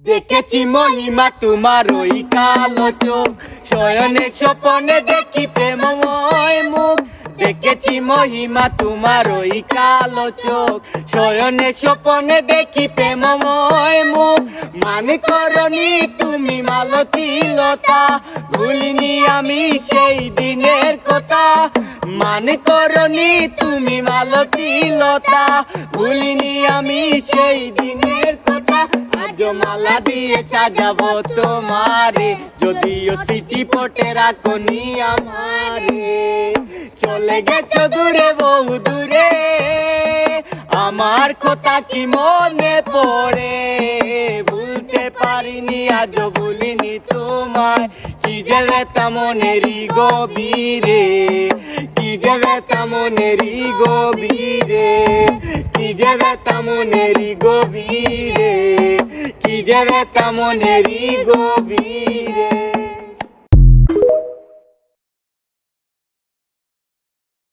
দেখেছি মহিমা তোমার ওই কালো চোখ, শয়নে স্বপনে দেখি প্রেমময় মুখ। দেখেছি মহিমা তোমার ওই কালো চোখ, শয়নে স্বপনে দেখি প্রেমময় মুখ। মানে করনি তুমি মালতী লতা, ভুলিনি আমি সেই দিনের কথা। মানে করনি তুমি মালতী লতা, ভুলিনি আমি সেই দিনের কথা। আজ মালা দিয়ে সাজাবো তোমারে, যদিও স্মৃতি পটে রাখনি আমারে। চলে গেছো দূরে বহু দূরে, আমার কথা কি মনে পড়ে। ভুলতে পারিনি আজও ভুলিনি তোমায়, কি যে ব্যথা মনেরই গভীরে, কি যে ব্যথা মনেরই গভীরে, কি যে ব্যথা মনেরই গভীরে, কি যে ব্যথা মনেরই গভীরে।